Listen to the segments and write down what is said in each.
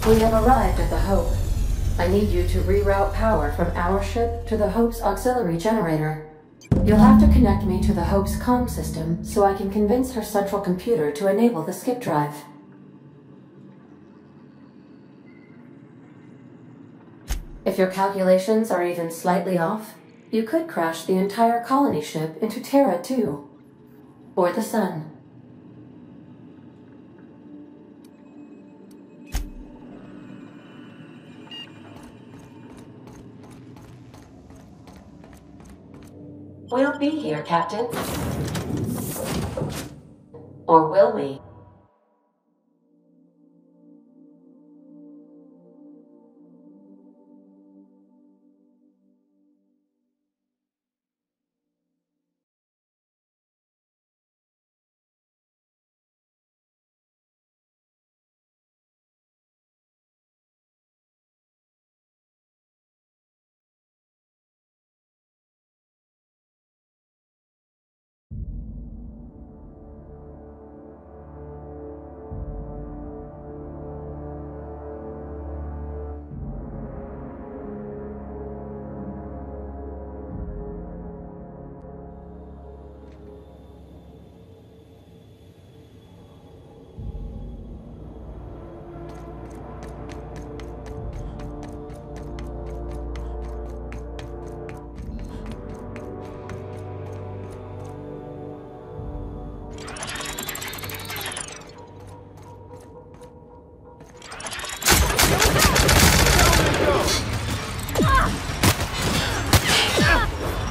We have arrived at the Hope. I need you to reroute power from our ship to the Hope's auxiliary generator. You'll have to connect me to the Hope's comm system so I can convince her central computer to enable the skip drive. If your calculations are even slightly off, you could crash the entire colony ship into Terra 2. Or the Sun. We'll be here, Captain. Or will we?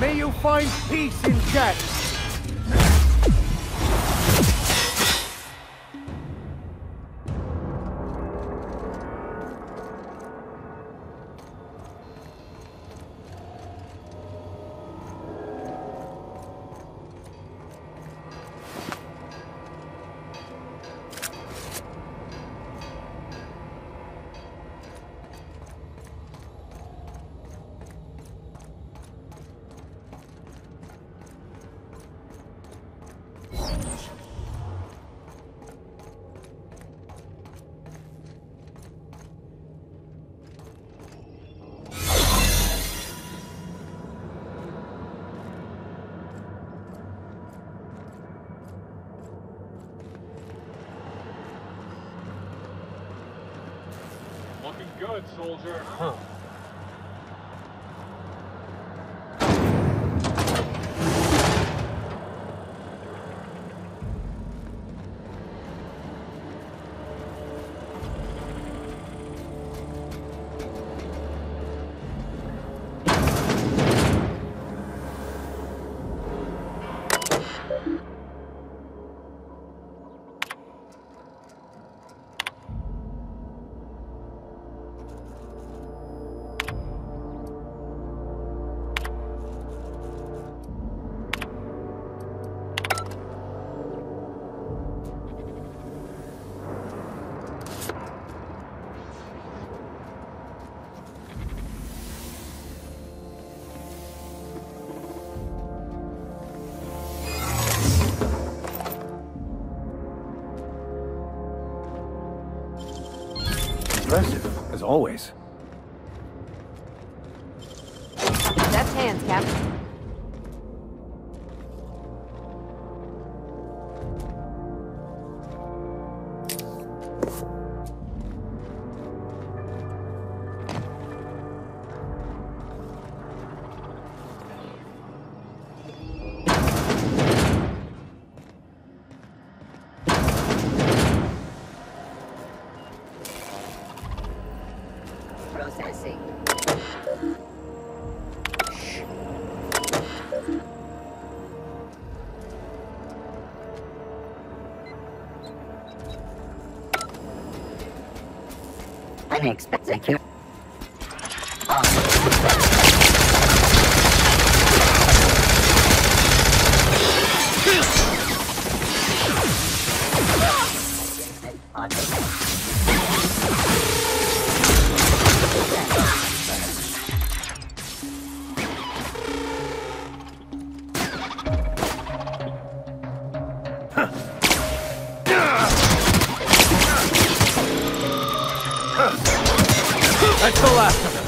May you find peace in death! Looking good, soldier. Impressive, as always. That's hands, Captain. Processing. Unexpected. Huh. That's the last of them.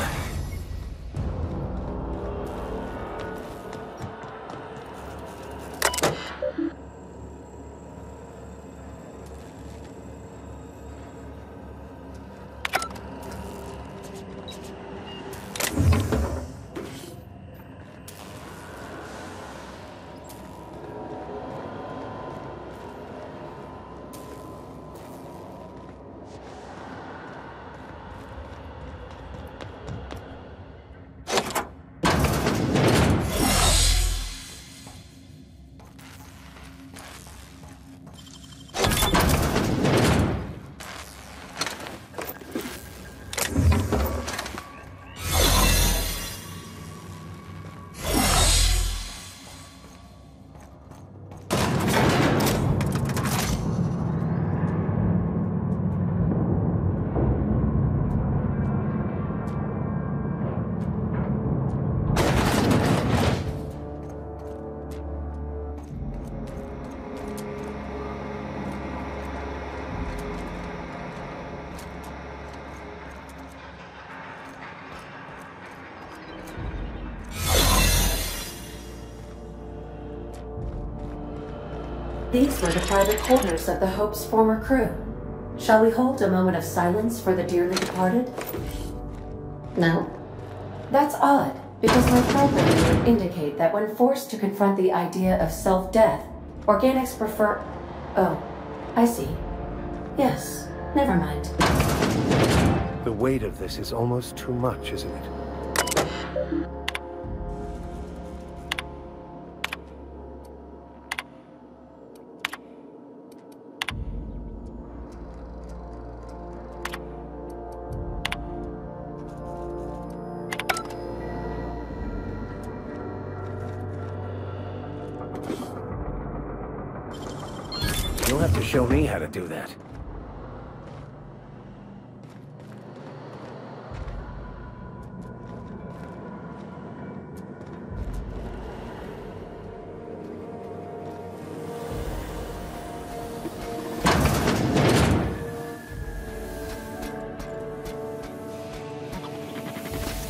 These were the private quarters of the Hope's former crew. Shall we hold a moment of silence for the dearly departed? No? That's odd, because my programming would indicate that when forced to confront the idea of self-death, organics prefer... Oh, I see. Yes, never mind. The weight of this is almost too much, isn't it? You'll have to show me how to do that.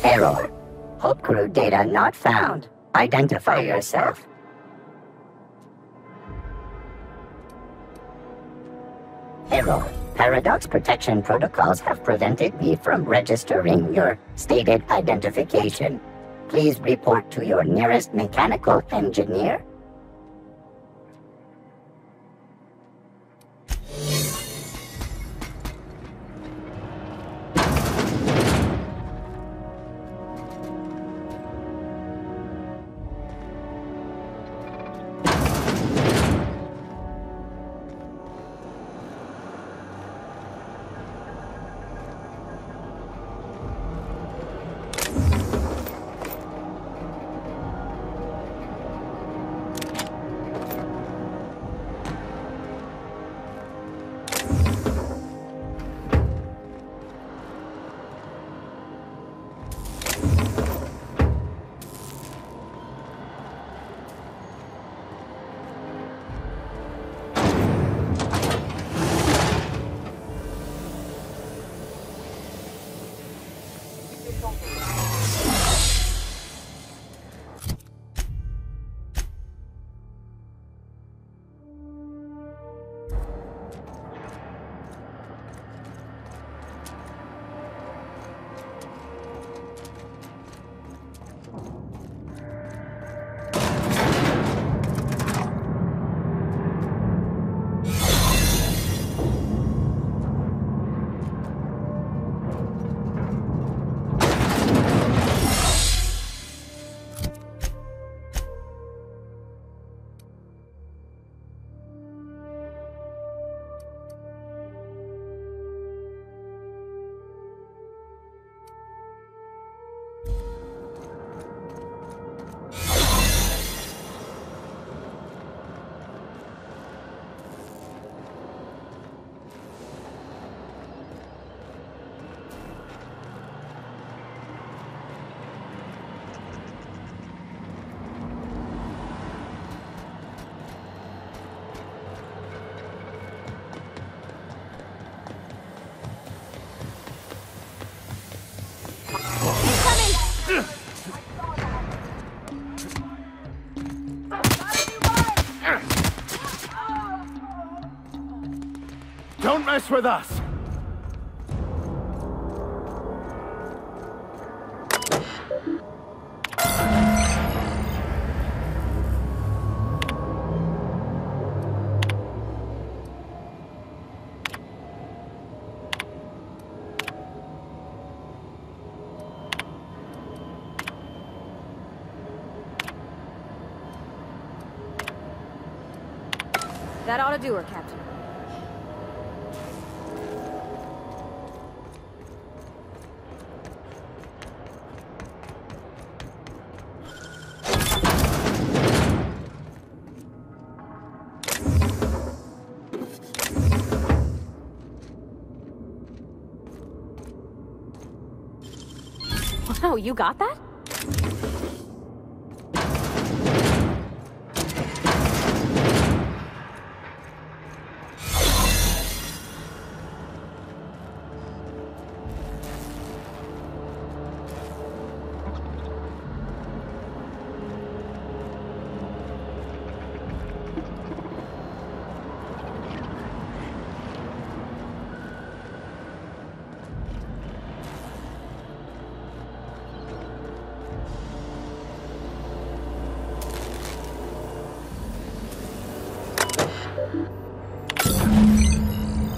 Error. Hope crew data not found. Identify yourself. Error. Paradox protection protocols have prevented me from registering your stated identification. Please report to your nearest mechanical engineer. Don't mess with us! That ought to do her, Captain. Wow, you got that?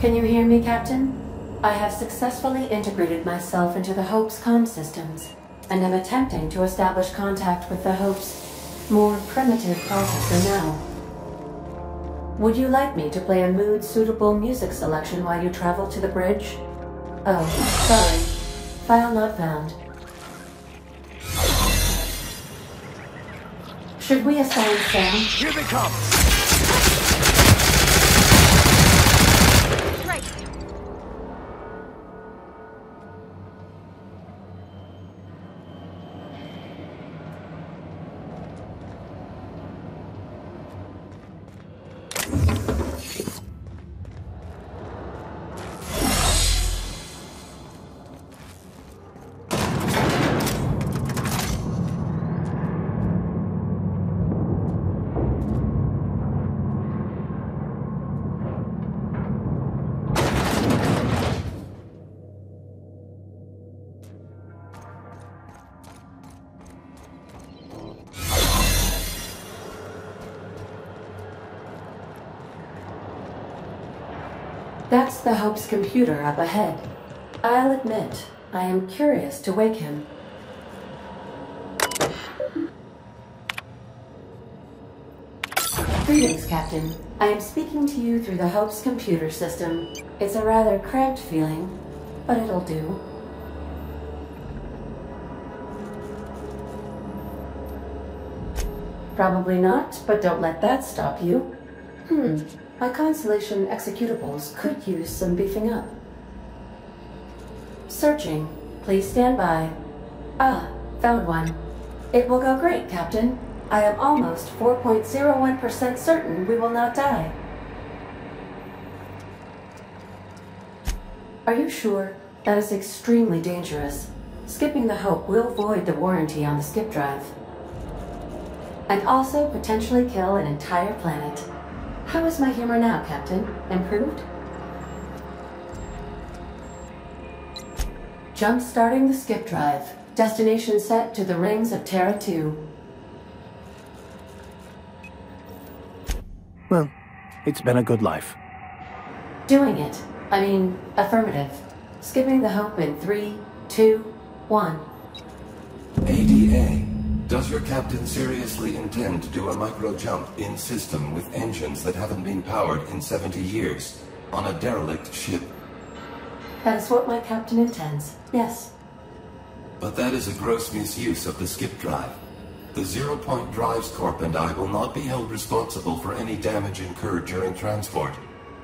Can you hear me, Captain? I have successfully integrated myself into the Hope's comm systems, and am attempting to establish contact with the Hope's more primitive processor now. Would you like me to play a mood-suitable music selection while you travel to the bridge? Oh, sorry. File not found. Should we assign Sam? Here they come! Right. That's the Hope's computer up ahead. I'll admit, I am curious to wake him. Greetings, Captain. I am speaking to you through the Hope's computer system. It's a rather cramped feeling, but it'll do. Probably not, but don't let that stop you. My Constellation executables could use some beefing up. Searching. Please stand by. Ah, found one. It will go great, Captain. I am almost 4.01% certain we will not die. Are you sure? That is extremely dangerous. Skipping the Hope will void the warranty on the skip drive. And also potentially kill an entire planet. How is my humor now, Captain? Improved? Jump-starting the skip drive. Destination set to the rings of Terra 2. Well, it's been a good life. Doing it. I mean, affirmative. Skipping the Hope in 3, 2, 1. ADA. Does your captain seriously intend to do a micro-jump in system with engines that haven't been powered in 70 years on a derelict ship? That is what my captain intends, yes. But that is a gross misuse of the skip drive. The Zero Point Drives Corp and I will not be held responsible for any damage incurred during transport,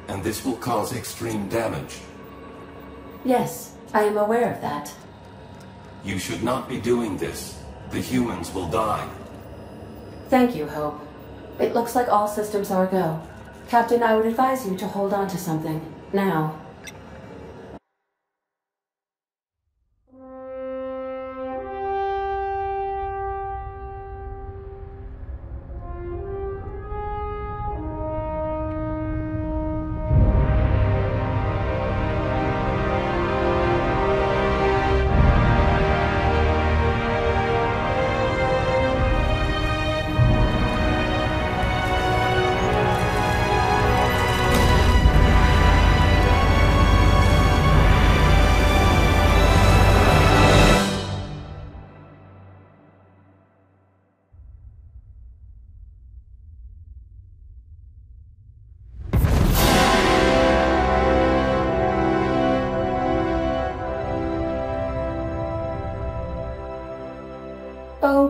and this will cause extreme damage. Yes, I am aware of that. You should not be doing this. The humans will die. Thank you, Hope. It looks like all systems are go. Captain, I would advise you to hold on to something. Now.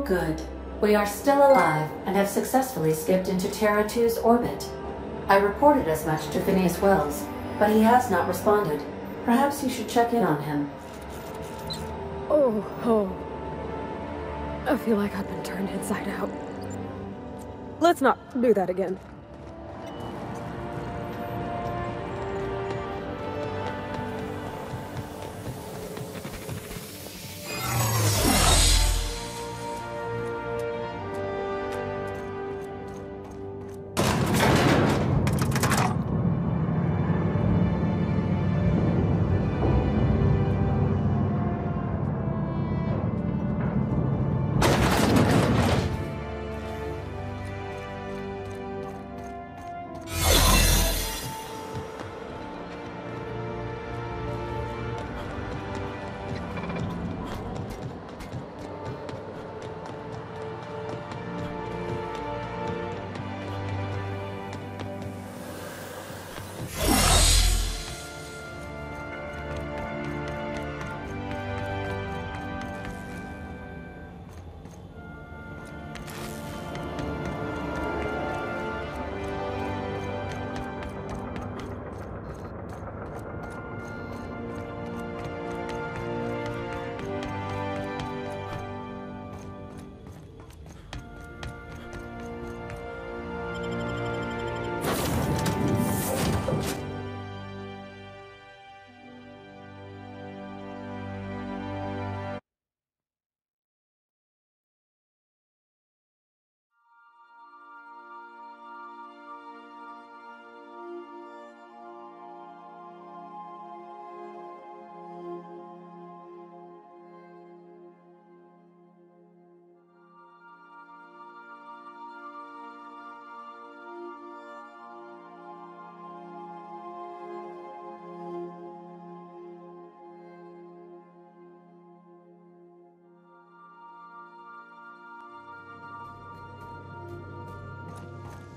good. We are still alive and have successfully skipped into Terra 2's orbit. I reported as much to Phineas Wells, but he has not responded. Perhaps you should check in on him. Oh. I feel like I've been turned inside out. Let's not do that again.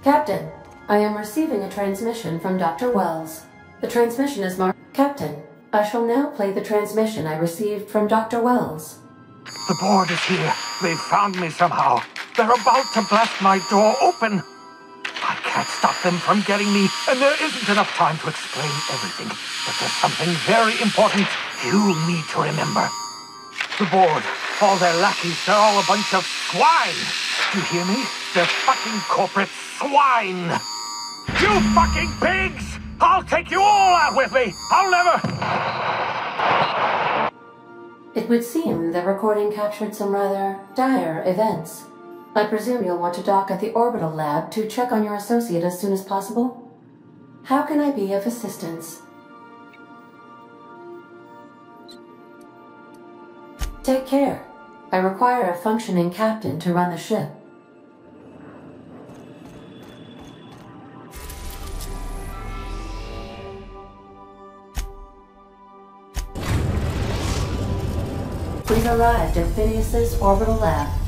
Captain, I am receiving a transmission from Dr. Wells. The transmission is marked... Captain, I shall now play the transmission I received from Dr. Wells. The board is here. They've found me somehow. They're about to blast my door open. I can't stop them from getting me, and there isn't enough time to explain everything. But there's something very important you need to remember. The board, all their lackeys, they're all a bunch of swine. Do you hear me? They're fucking corporate swine. You fucking pigs! I'll take you all out with me! I'll never... It would seem the recording captured some rather dire events. I presume you'll want to dock at the orbital lab to check on your associate as soon as possible? How can I be of assistance? Take care. I require a functioning captain to run the ship. We've arrived at Phineas's orbital lab.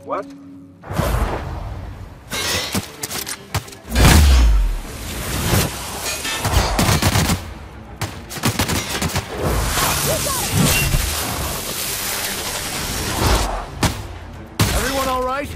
What? Everyone all right?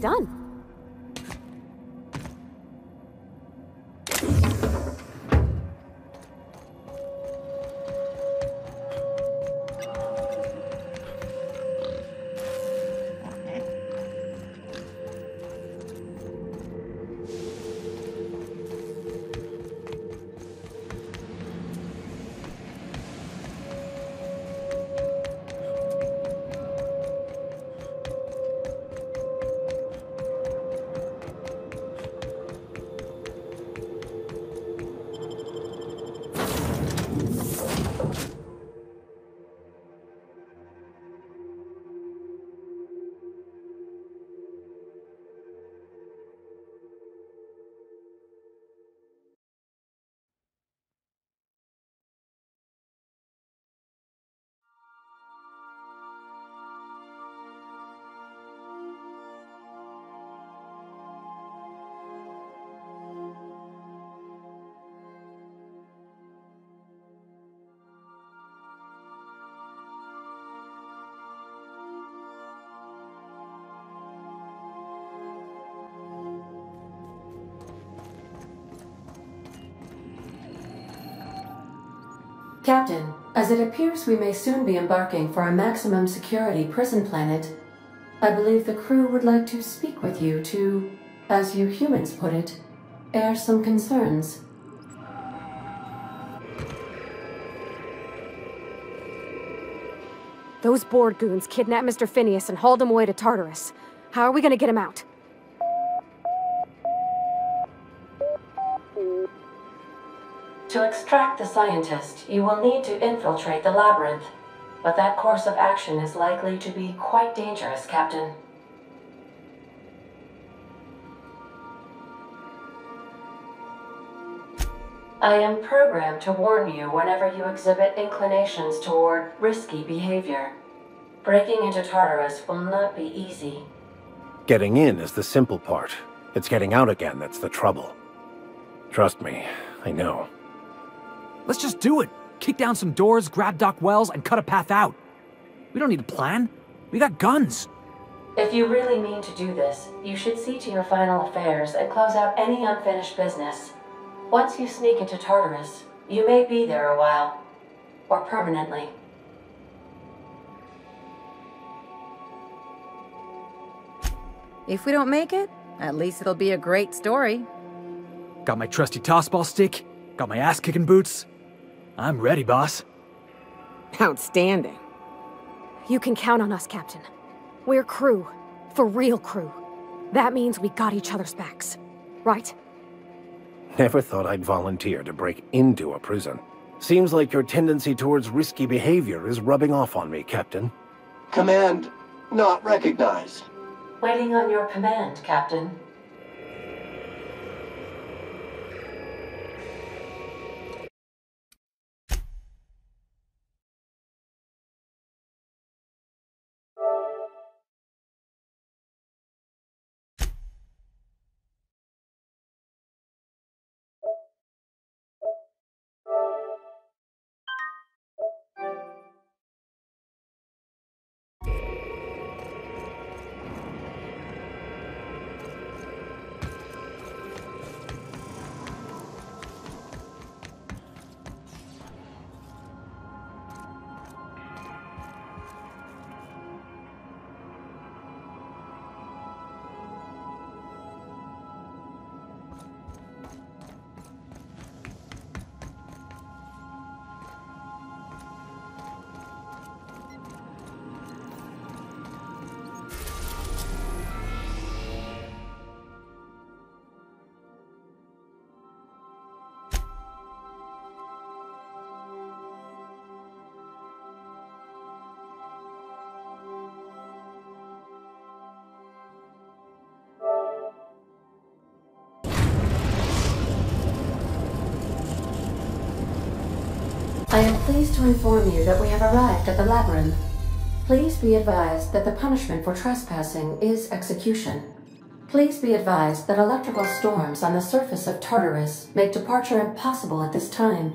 done. Captain, as it appears we may soon be embarking for a maximum security prison planet, I believe the crew would like to speak with you to, as you humans put it, air some concerns. Those board goons kidnapped Mr. Phineas and hauled him away to Tartarus. How are we gonna get him out? To extract the scientist, you will need to infiltrate the labyrinth. But that course of action is likely to be quite dangerous, Captain. I am programmed to warn you whenever you exhibit inclinations toward risky behavior. Breaking into Tartarus will not be easy. Getting in is the simple part. It's getting out again that's the trouble. Trust me, I know. Let's just do it. Kick down some doors, grab Doc Wells, and cut a path out. We don't need a plan. We got guns. If you really mean to do this, you should see to your final affairs and close out any unfinished business. Once you sneak into Tartarus, you may be there a while. Or permanently. If we don't make it, at least it'll be a great story. Got my trusty tossball stick, got my ass-kicking boots. I'm ready, boss. Outstanding. You can count on us, Captain. We're crew. For real crew. That means we got each other's backs. Right? Never thought I'd volunteer to break into a prison. Seems like your tendency towards risky behavior is rubbing off on me, Captain. Command not recognized. Waiting on your command, Captain. I am pleased to inform you that we have arrived at the labyrinth. Please be advised that the punishment for trespassing is execution. Please be advised that electrical storms on the surface of Tartarus make departure impossible at this time.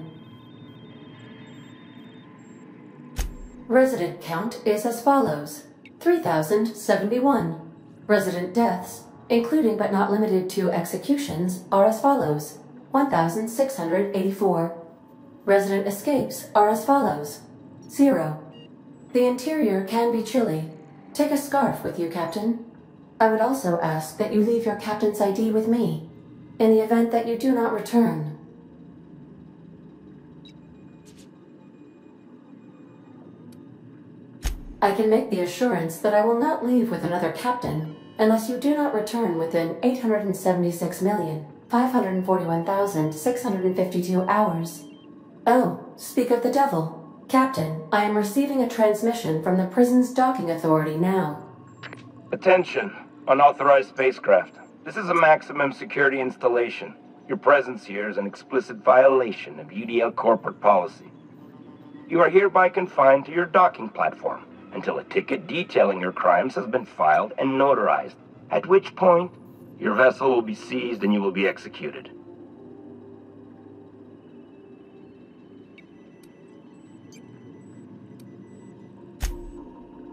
Resident count is as follows: 3,071. Resident deaths, including but not limited to executions, are as follows: 1,684. Resident escapes are as follows: 0. The interior can be chilly. Take a scarf with you, Captain. I would also ask that you leave your captain's ID with me, in the event that you do not return. I can make the assurance that I will not leave with another captain unless you do not return within 876,541,652 hours. Oh, speak of the devil. Captain, I am receiving a transmission from the prison's docking authority now. Attention, unauthorized spacecraft. This is a maximum security installation. Your presence here is an explicit violation of UDL corporate policy. You are hereby confined to your docking platform until a ticket detailing your crimes has been filed and notarized, at which point your vessel will be seized and you will be executed.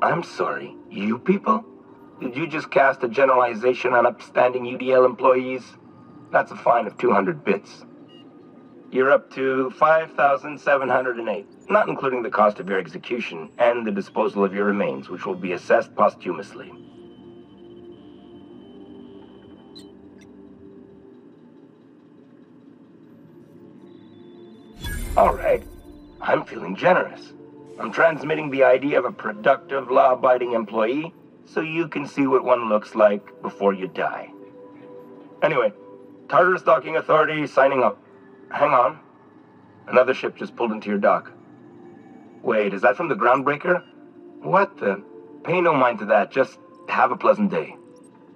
I'm sorry, you people? Did you just cast a generalization on upstanding UDL employees? That's a fine of 200 bits. You're up to 5,708, not including the cost of your execution and the disposal of your remains, which will be assessed posthumously. All right, I'm feeling generous. I'm transmitting the idea of a productive, law-abiding employee so you can see what one looks like before you die. Anyway, Tartarus Docking Authority signing up. Hang on. Another ship just pulled into your dock. Wait, is that from the Groundbreaker? What the? Pay no mind to that. Just have a pleasant day.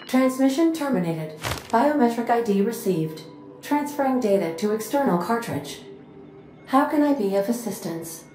Transmission terminated. Biometric ID received. Transferring data to external cartridge. How can I be of assistance?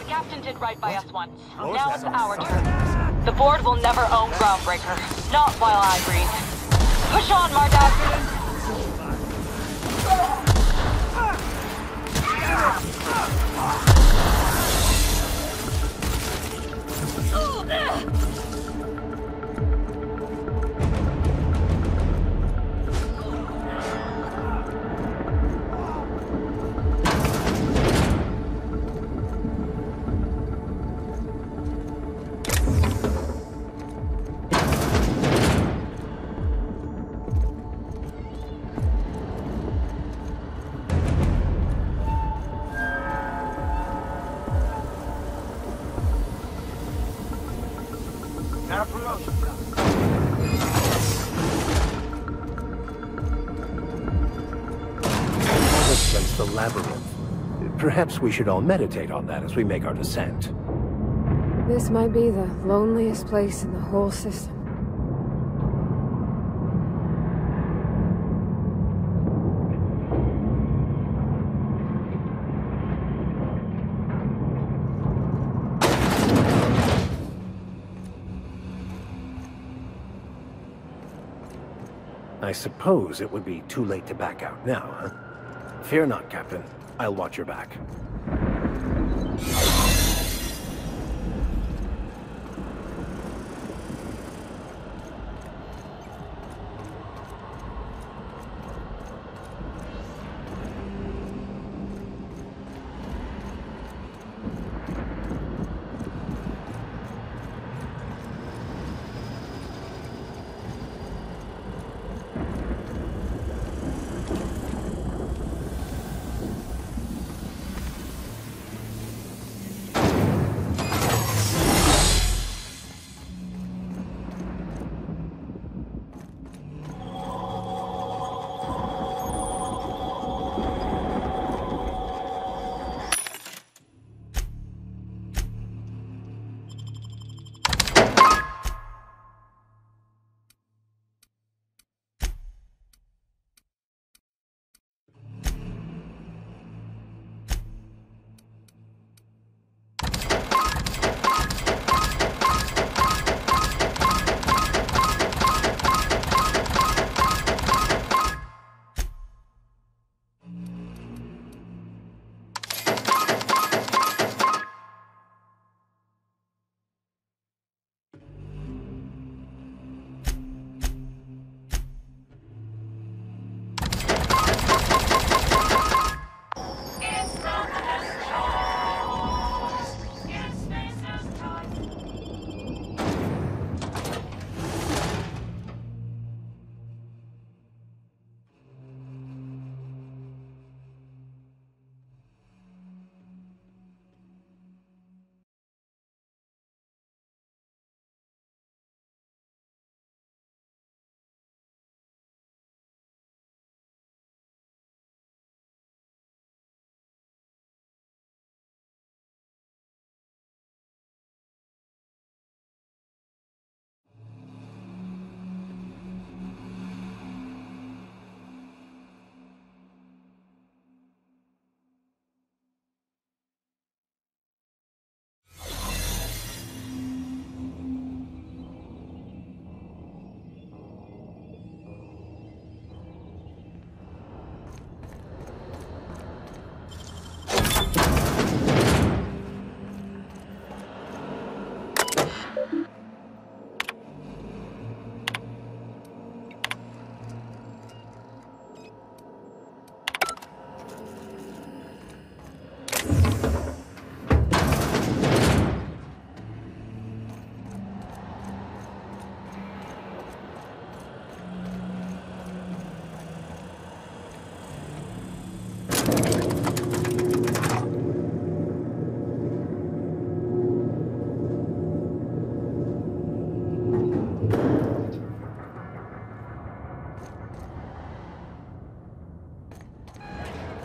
Captain did right by us once. Now it's our turn. The board will never own Groundbreaker. Not while I breathe. Push on, Mardak! This place the labyrinth. Perhaps we should all meditate on that as we make our descent. This might be the loneliest place in the whole system. I suppose it would be too late to back out now, huh? Fear not, Captain. I'll watch your back.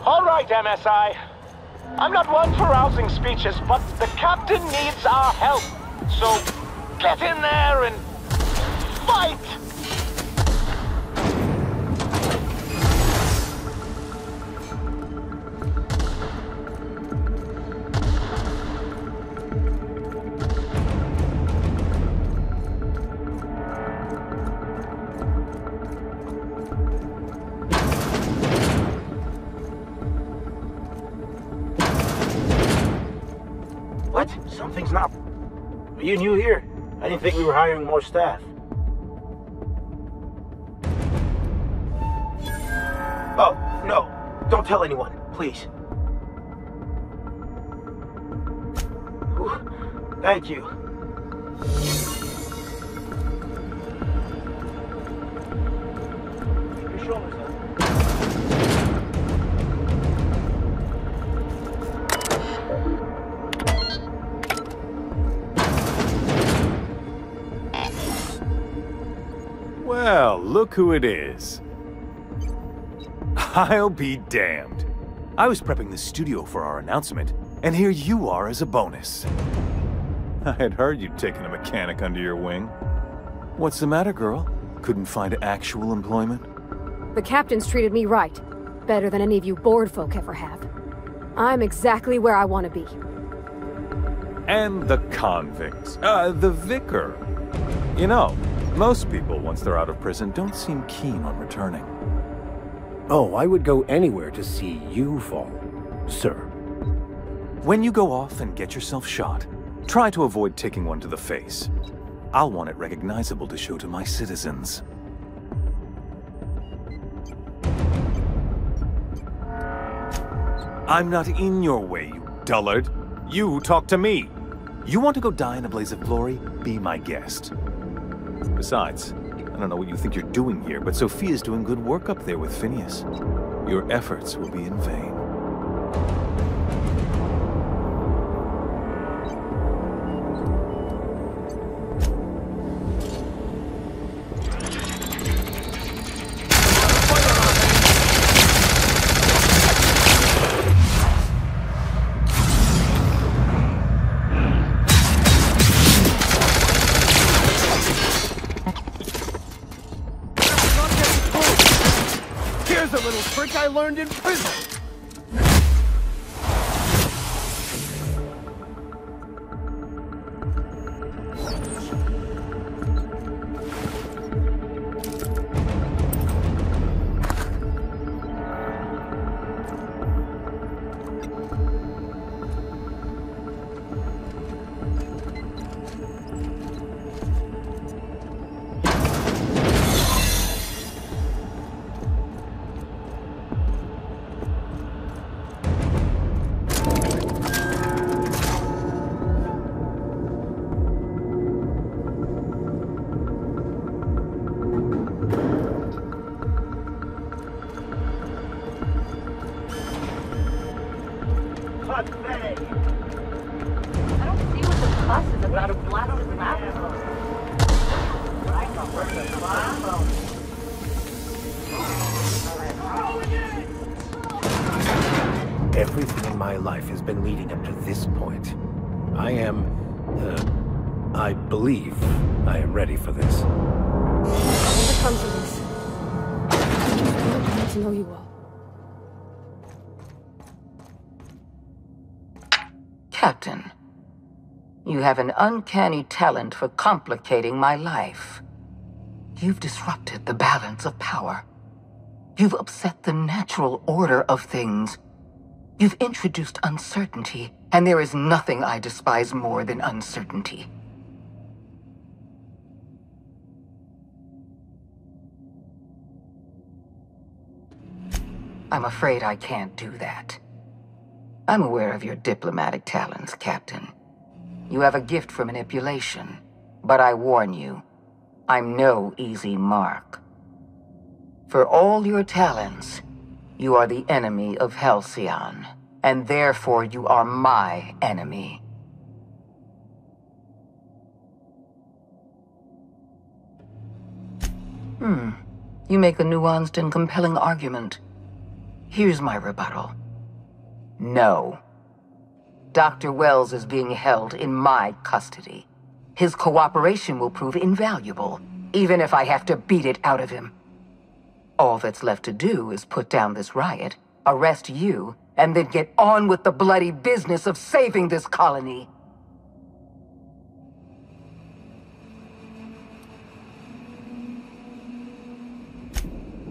All right, MSI. I'm not one for rousing speeches, but the captain needs our help. So, get in there and fight! What? Something's not... Are you new here? I didn't think we were hiring more staff. Oh, no. Don't tell anyone, please. Whew. Thank you. Keep your shoulders up. Well, look who it is. I'll be damned. I was prepping the studio for our announcement, and here you are as a bonus. I had heard you'd taken a mechanic under your wing. What's the matter, girl? Couldn't find actual employment? The captain's treated me right. Better than any of you bored folk ever have. I'm exactly where I want to be. And the convicts. The vicar. You know, most people, once they're out of prison, don't seem keen on returning. Oh, I would go anywhere to see you fall, sir. When you go off and get yourself shot, try to avoid taking one to the face. I'll want it recognizable to show to my citizens. I'm not in your way, you dullard. You talk to me. You want to go die in a blaze of glory? Be my guest. Besides, I don't know what you think you're doing here, but Sophia's doing good work up there with Phineas. Your efforts will be in vain. I learned in prison. Everything in my life has been leading up to this point. I believe I am ready for this. When it comes to this, I just don't get to know you all. Captain, you have an uncanny talent for complicating my life. You've disrupted the balance of power. You've upset the natural order of things. You've introduced uncertainty, and there is nothing I despise more than uncertainty. I'm afraid I can't do that. I'm aware of your diplomatic talents, Captain. You have a gift for manipulation, but I warn you, I'm no easy mark. For all your talents, you are the enemy of Halcyon, and therefore you are my enemy. You make a nuanced and compelling argument. Here's my rebuttal. No. Dr. Wells is being held in my custody. His cooperation will prove invaluable, even if I have to beat it out of him. All that's left to do is put down this riot, arrest you, and then get on with the bloody business of saving this colony.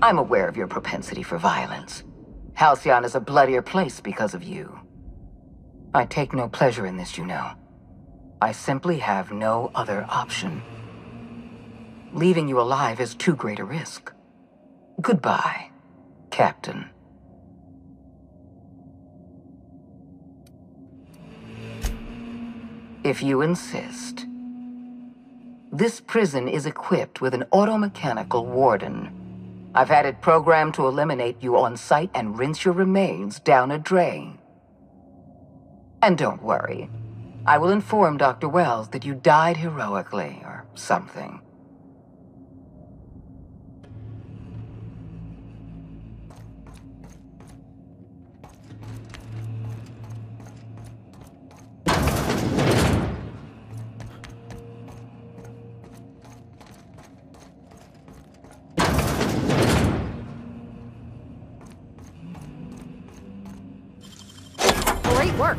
I'm aware of your propensity for violence. Halcyon is a bloodier place because of you. I take no pleasure in this, you know. I simply have no other option. Leaving you alive is too great a risk. Goodbye, Captain. If you insist. This prison is equipped with an automechanical warden. I've had it programmed to eliminate you on sight and rinse your remains down a drain. And don't worry. I will inform Dr. Wells that you died heroically, or something. Great work.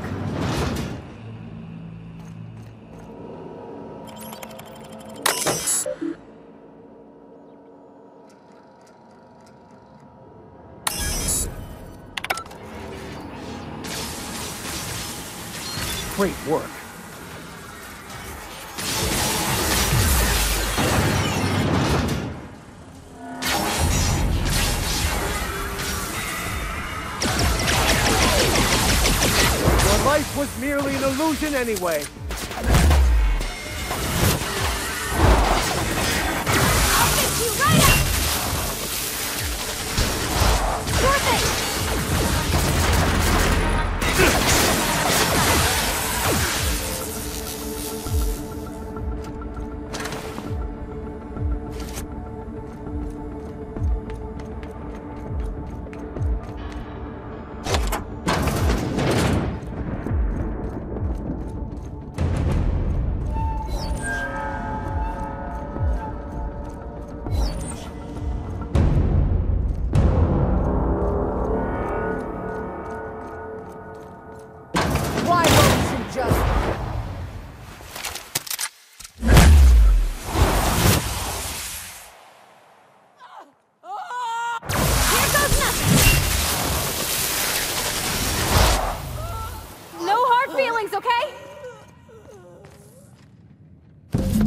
Great work. Your life was merely an illusion anyway. I'll fix you right up! Sure thing!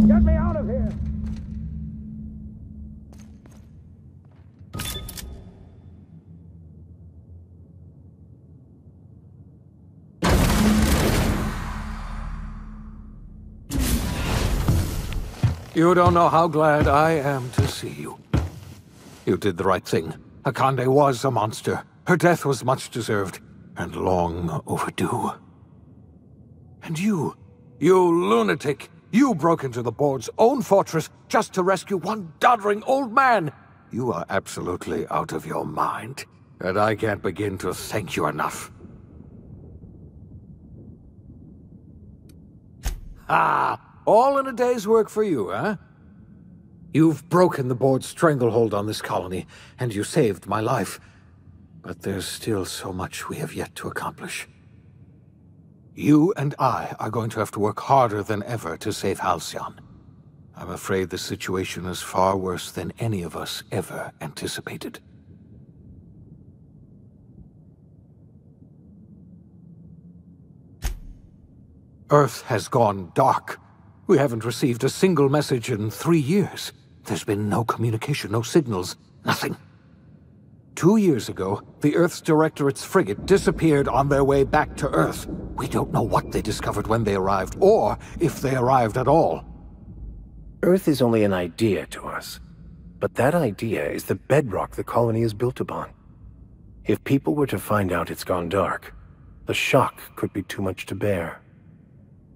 Get me out of here! You don't know how glad I am to see you. You did the right thing. Akande was a monster. Her death was much deserved, and long overdue. And you lunatic! You broke into the board's own fortress just to rescue one doddering old man! You are absolutely out of your mind, and I can't begin to thank you enough. Ah! All in a day's work for you, huh? You've broken the board's stranglehold on this colony, and you saved my life. But there's still so much we have yet to accomplish. You and I are going to have to work harder than ever to save Halcyon. I'm afraid the situation is far worse than any of us ever anticipated. Earth has gone dark. We haven't received a single message in 3 years. There's been no communication, no signals, nothing. 2 years ago, the Earth's Directorate's frigate disappeared on their way back to Earth. We don't know what they discovered when they arrived, or if they arrived at all. Earth is only an idea to us. But that idea is the bedrock the colony is built upon. If people were to find out it's gone dark, the shock could be too much to bear.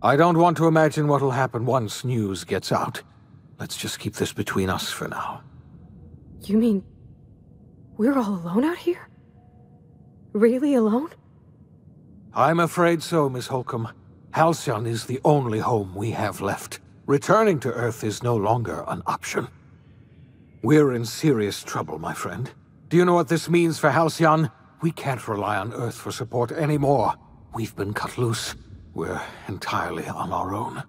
I don't want to imagine what'll happen once news gets out. Let's just keep this between us for now. You mean we're all alone out here? Really alone? I'm afraid so, Miss Holcomb. Halcyon is the only home we have left. Returning to Earth is no longer an option. We're in serious trouble, my friend. Do you know what this means for Halcyon? We can't rely on Earth for support anymore. We've been cut loose. We're entirely on our own.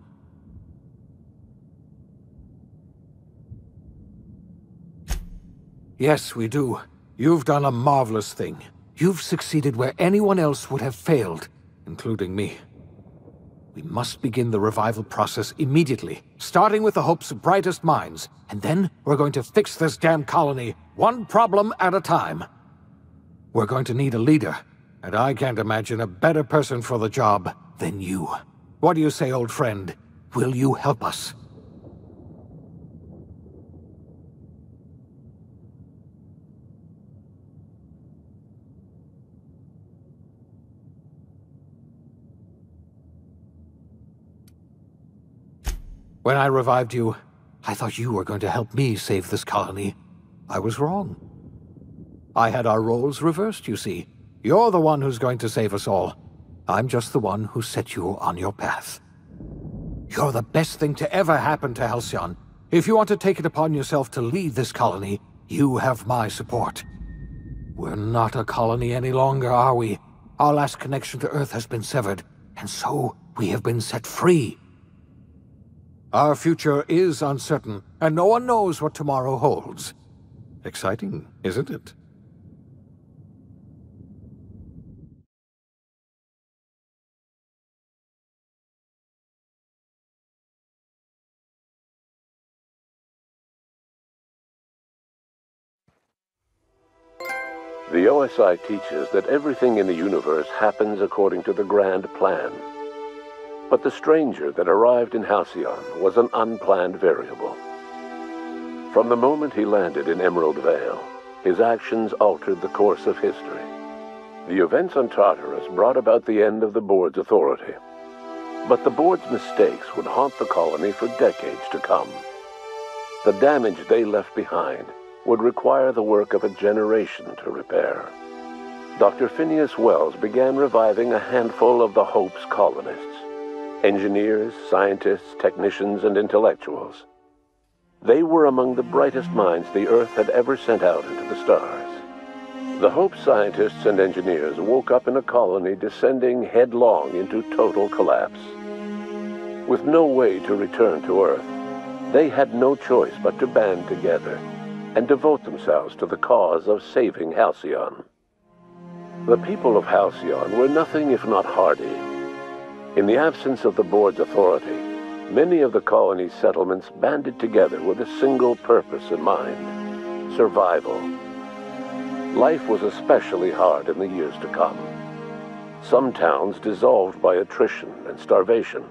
Yes, we do. You've done a marvelous thing. You've succeeded where anyone else would have failed, including me. We must begin the revival process immediately, starting with the Hope's brightest minds, and then we're going to fix this damn colony, one problem at a time. We're going to need a leader, and I can't imagine a better person for the job than you. What do you say, old friend? Will you help us? When I revived you, I thought you were going to help me save this colony. I was wrong. I had our roles reversed, you see. You're the one who's going to save us all. I'm just the one who set you on your path. You're the best thing to ever happen to Halcyon. If you want to take it upon yourself to lead this colony, you have my support. We're not a colony any longer, are we? Our last connection to Earth has been severed, and so we have been set free. Our future is uncertain, and no one knows what tomorrow holds. Exciting, isn't it? The OSI teaches that everything in the universe happens according to the grand plan. But the stranger that arrived in Halcyon was an unplanned variable. From the moment he landed in Emerald Vale, his actions altered the course of history. The events on Tartarus brought about the end of the board's authority. But the board's mistakes would haunt the colony for decades to come. The damage they left behind would require the work of a generation to repair. Dr. Phineas Wells began reviving a handful of the Hope's colonists. Engineers, scientists, technicians, and intellectuals. They were among the brightest minds the Earth had ever sent out into the stars. The Hope scientists and engineers woke up in a colony descending headlong into total collapse. With no way to return to Earth, they had no choice but to band together and devote themselves to the cause of saving Halcyon. The people of Halcyon were nothing if not hardy. In the absence of the board's authority, many of the colony's settlements banded together with a single purpose in mind: survival. Life was especially hard in the years to come. Some towns dissolved by attrition and starvation,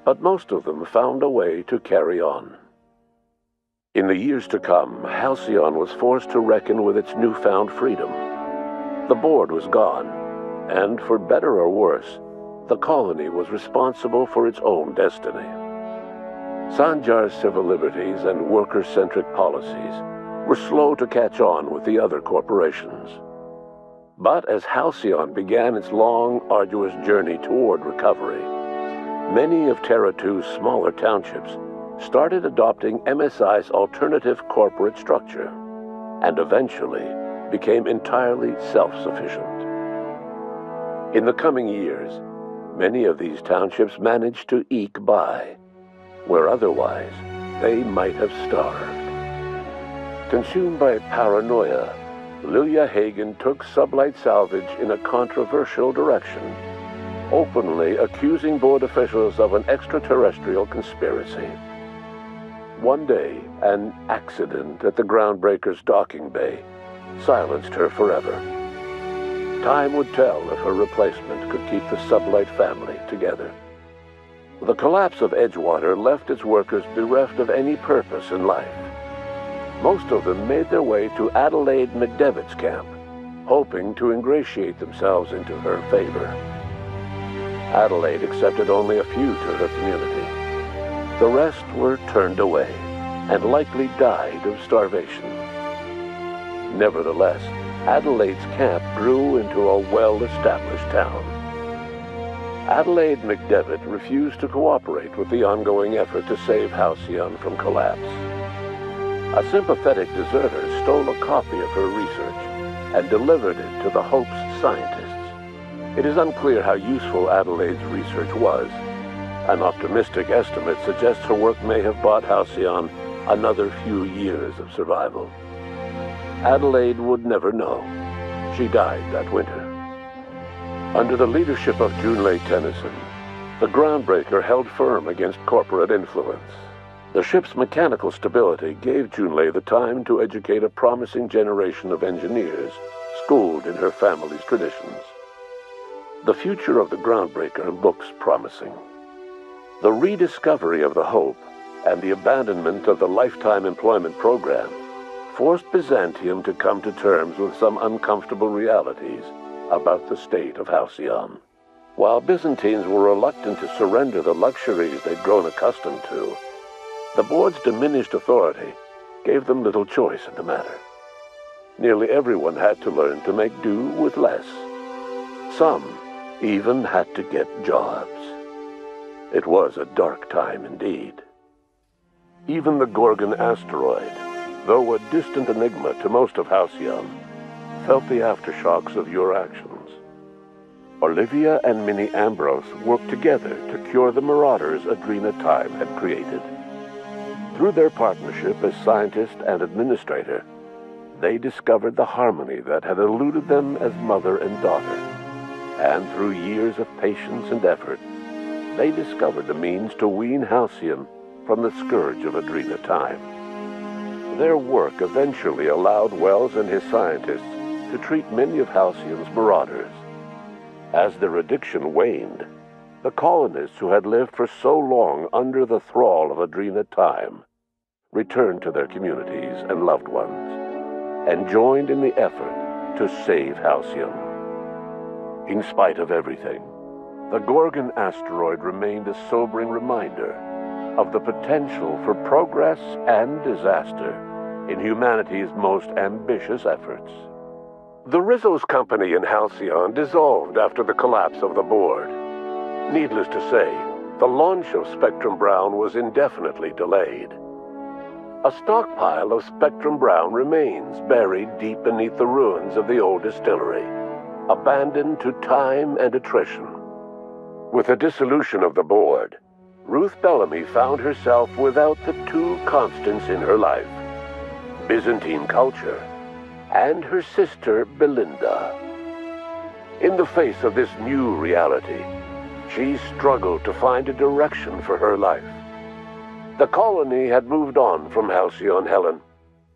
but most of them found a way to carry on. In the years to come, Halcyon was forced to reckon with its newfound freedom. The board was gone, and for better or worse, the colony was responsible for its own destiny. Sanjar's civil liberties and worker-centric policies were slow to catch on with the other corporations. But as Halcyon began its long, arduous journey toward recovery, many of Terra 2's smaller townships started adopting MSI's alternative corporate structure, and eventually became entirely self-sufficient. In the coming years, many of these townships managed to eke by, where otherwise they might have starved. Consumed by paranoia, Lilia Hagen took Sublight Salvage in a controversial direction, openly accusing board officials of an extraterrestrial conspiracy. One day, an accident at the Groundbreaker's docking bay silenced her forever. Time would tell if her replacement could keep the Sublight family together. The collapse of Edgewater left its workers bereft of any purpose in life. Most of them made their way to Adelaide McDevitt's camp, hoping to ingratiate themselves into her favor. Adelaide accepted only a few to her community. The rest were turned away, and likely died of starvation. Nevertheless, Adelaide's camp grew into a well-established town. Adelaide McDevitt refused to cooperate with the ongoing effort to save Halcyon from collapse. A sympathetic deserter stole a copy of her research and delivered it to the Hope's scientists. It is unclear how useful Adelaide's research was. An optimistic estimate suggests her work may have bought Halcyon another few years of survival. Adelaide would never know. She died that winter. Under the leadership of Junlei Tennyson, the Groundbreaker held firm against corporate influence. The ship's mechanical stability gave Junlei the time to educate a promising generation of engineers, schooled in her family's traditions. The future of the Groundbreaker looks promising. The rediscovery of the Hope and the abandonment of the lifetime employment program forced Byzantium to come to terms with some uncomfortable realities about the state of Halcyon. While Byzantines were reluctant to surrender the luxuries they'd grown accustomed to, the board's diminished authority gave them little choice in the matter. Nearly everyone had to learn to make do with less. Some even had to get jobs. It was a dark time indeed. Even the Gorgon asteroid, though a distant enigma to most of Halcyon, felt the aftershocks of your actions. Olivia and Minnie Ambrose worked together to cure the marauders Adrena Time had created. Through their partnership as scientist and administrator, they discovered the harmony that had eluded them as mother and daughter. And through years of patience and effort, they discovered the means to wean Halcyon from the scourge of Adrena Time. Their work eventually allowed Wells and his scientists to treat many of Halcyon's marauders. As their addiction waned, the colonists who had lived for so long under the thrall of Adrena Time returned to their communities and loved ones, and joined in the effort to save Halcyon. In spite of everything, the Gorgon asteroid remained a sobering reminder of the potential for progress and disaster in humanity's most ambitious efforts. The Rizzo's company in Halcyon dissolved after the collapse of the board. Needless to say, the launch of Spectrum Brown was indefinitely delayed. A stockpile of Spectrum Brown remains buried deep beneath the ruins of the old distillery, abandoned to time and attrition. With the dissolution of the board, Ruth Bellamy found herself without the two constants in her life, Byzantine culture and her sister Belinda. In the face of this new reality, she struggled to find a direction for her life. The colony had moved on from Halcyon Helen,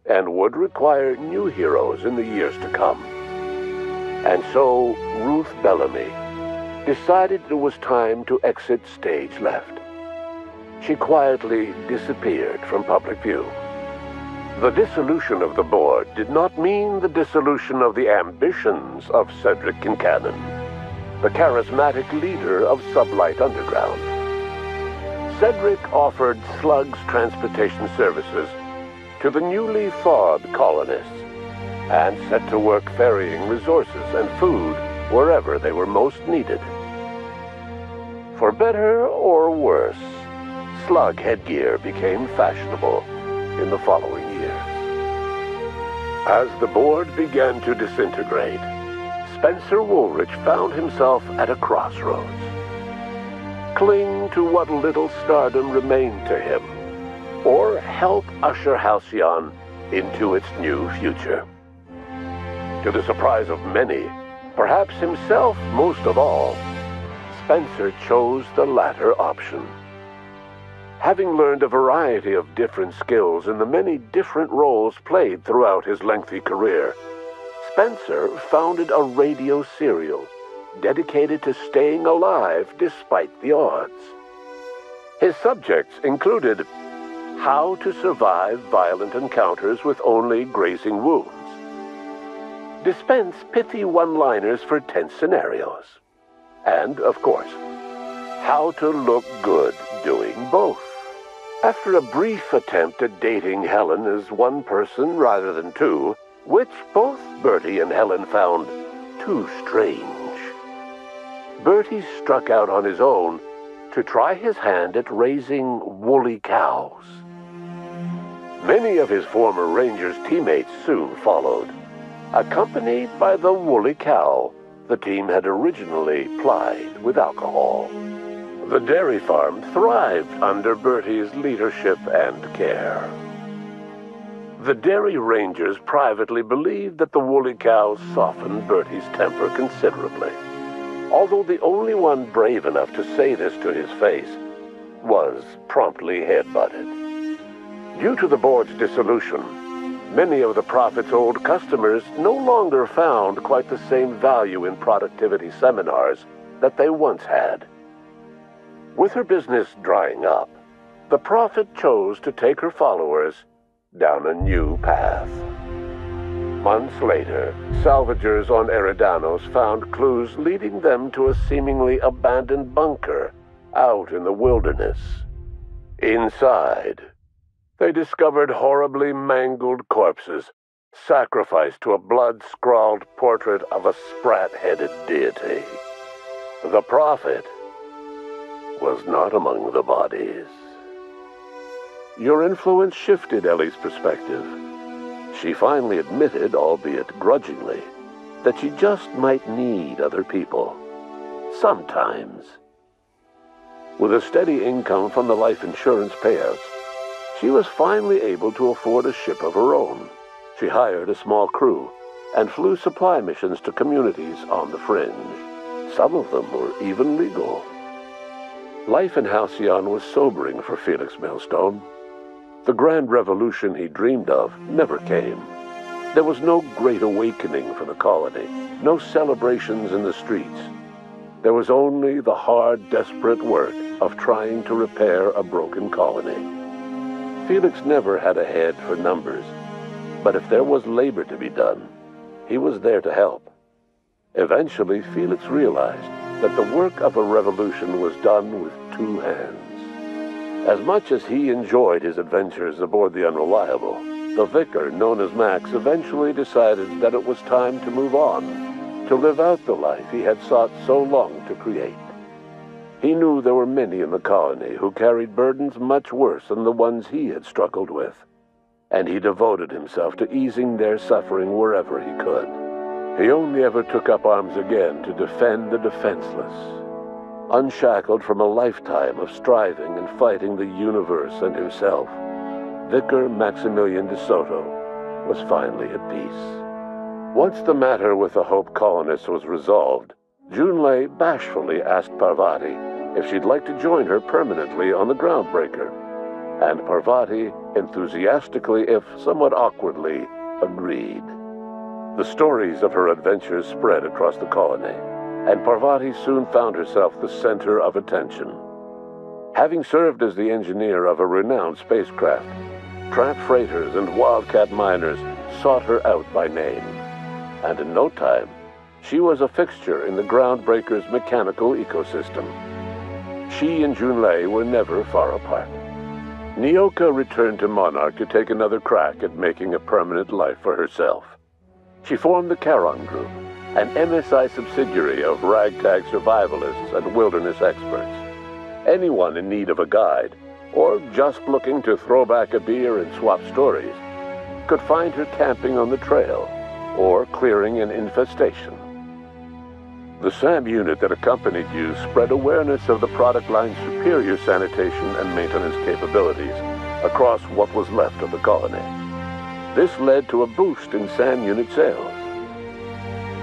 and would require new heroes in the years to come. And so, Ruth Bellamy decided it was time to exit stage left. She quietly disappeared from public view. The dissolution of the board did not mean the dissolution of the ambitions of Cedric Kincannon, the charismatic leader of Sublight Underground. Cedric offered Slug's transportation services to the newly thawed colonists, and set to work ferrying resources and food wherever they were most needed. For better or worse, Slug headgear became fashionable in the following years. As the board began to disintegrate, Spencer Woolrich found himself at a crossroads. Cling to what little stardom remained to him, or help usher Halcyon into its new future. To the surprise of many, perhaps himself most of all, Spencer chose the latter option. Having learned a variety of different skills in the many different roles played throughout his lengthy career, Spencer founded a radio serial dedicated to staying alive despite the odds. His subjects included how to survive violent encounters with only grazing wounds, dispense pithy one-liners for tense scenarios, and, of course, how to look good doing both. After a brief attempt at dating Helen as one person rather than two, which both Bertie and Helen found too strange. Bertie struck out on his own to try his hand at raising woolly cows. Many of his former Rangers teammates soon followed, accompanied by the woolly cow the team had originally plied with alcohol. The dairy farm thrived under Bertie's leadership and care. The Dairy Rangers privately believed that the woolly cows softened Bertie's temper considerably, although the only one brave enough to say this to his face was promptly headbutted. Due to the board's dissolution, many of the Prophet's old customers no longer found quite the same value in productivity seminars that they once had. With her business drying up, the Prophet chose to take her followers down a new path. Months later, salvagers on Eridanos found clues leading them to a seemingly abandoned bunker out in the wilderness. Inside, they discovered horribly mangled corpses, sacrificed to a blood-scrawled portrait of a sprat-headed deity. The Prophet was not among the bodies. Your influence shifted Ellie's perspective. She finally admitted, albeit grudgingly, that she just might need other people. Sometimes. With a steady income from the life insurance payouts, she was finally able to afford a ship of her own. She hired a small crew and flew supply missions to communities on the fringe. Some of them were even legal. Life in Halcyon was sobering for Felix Millstone. The grand revolution he dreamed of never came. There was no great awakening for the colony, no celebrations in the streets. There was only the hard, desperate work of trying to repair a broken colony. Felix never had a head for numbers, but if there was labor to be done, he was there to help. Eventually, Felix realized that the work of a revolution was done with two hands. As much as he enjoyed his adventures aboard the Unreliable, the vicar, known as Max, eventually decided that it was time to move on, to live out the life he had sought so long to create. He knew there were many in the colony who carried burdens much worse than the ones he had struggled with, and he devoted himself to easing their suffering wherever he could. He only ever took up arms again to defend the defenseless. Unshackled from a lifetime of striving and fighting the universe and himself, Vicar Maximilian de Soto was finally at peace. Once the matter with the Hope colonists was resolved, Junlei bashfully asked Parvati if she'd like to join her permanently on the Groundbreaker, and Parvati enthusiastically, if somewhat awkwardly, agreed. The stories of her adventures spread across the colony, and Parvati soon found herself the center of attention. Having served as the engineer of a renowned spacecraft, tramp freighters and wildcat miners sought her out by name, and in no time, she was a fixture in the Groundbreaker's mechanical ecosystem. She and Junlei were never far apart. Nyoka returned to Monarch to take another crack at making a permanent life for herself. She formed the Charon Group, an MSI subsidiary of ragtag survivalists and wilderness experts. Anyone in need of a guide, or just looking to throw back a beer and swap stories, could find her camping on the trail, or clearing an infestation. The SAM unit that accompanied you spread awareness of the product line's superior sanitation and maintenance capabilities across what was left of the colony. This led to a boost in SAM unit sales.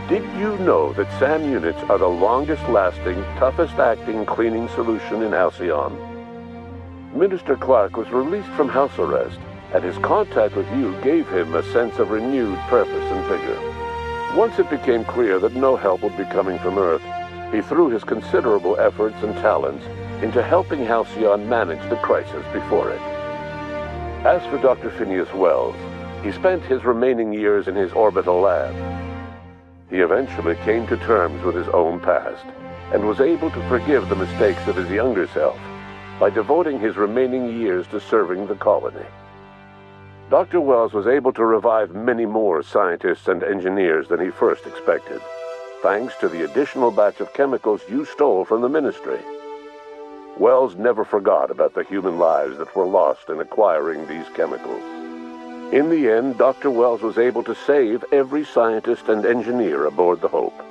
Did you know that SAM units are the longest-lasting, toughest-acting cleaning solution in Halcyon? Minister Clark was released from house arrest, and his contact with you gave him a sense of renewed purpose and vigor. Once it became clear that no help would be coming from Earth, he threw his considerable efforts and talents into helping Halcyon manage the crisis before it. As for Dr. Phineas Wells, he spent his remaining years in his orbital lab. He eventually came to terms with his own past, and was able to forgive the mistakes of his younger self by devoting his remaining years to serving the colony. Dr. Wells was able to revive many more scientists and engineers than he first expected, thanks to the additional batch of chemicals you stole from the Ministry. Wells never forgot about the human lives that were lost in acquiring these chemicals. In the end, Dr. Wells was able to save every scientist and engineer aboard the Hope.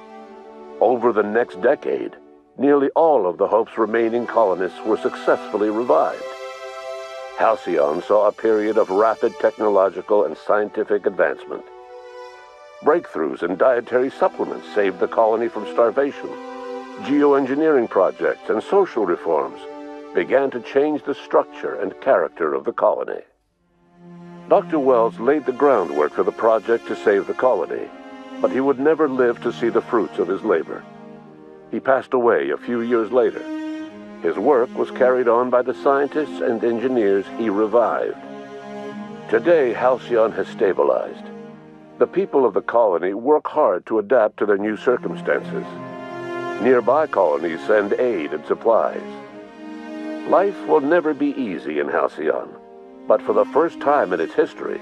Over the next decade, nearly all of the Hope's remaining colonists were successfully revived. Halcyon saw a period of rapid technological and scientific advancement. Breakthroughs in dietary supplements saved the colony from starvation. Geoengineering projects and social reforms began to change the structure and character of the colony. Dr. Wells laid the groundwork for the project to save the colony, but he would never live to see the fruits of his labor. He passed away a few years later. His work was carried on by the scientists and engineers he revived. Today, Halcyon has stabilized. The people of the colony work hard to adapt to their new circumstances. Nearby colonies send aid and supplies. Life will never be easy in Halcyon, but for the first time in its history,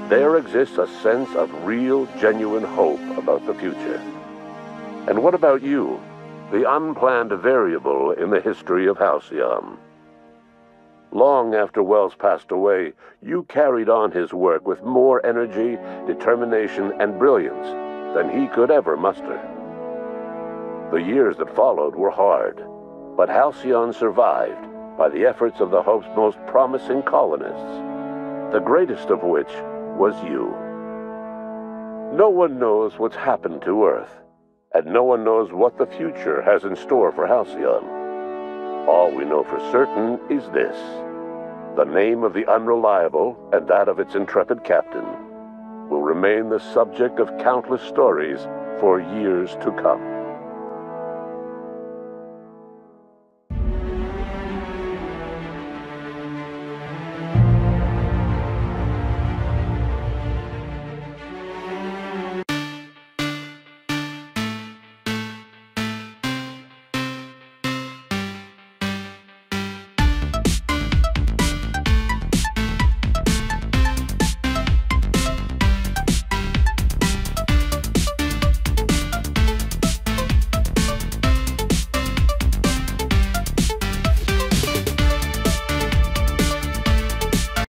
there exists a sense of real, genuine hope about the future. And what about you? The unplanned variable in the history of Halcyon. Long after Wells passed away, you carried on his work with more energy, determination, and brilliance than he could ever muster. The years that followed were hard, but Halcyon survived by the efforts of the Hope's most promising colonists, the greatest of which was you. No one knows what's happened to Earth, and no one knows what the future has in store for Halcyon. All we know for certain is this: the name of the Unreliable and that of its intrepid captain will remain the subject of countless stories for years to come.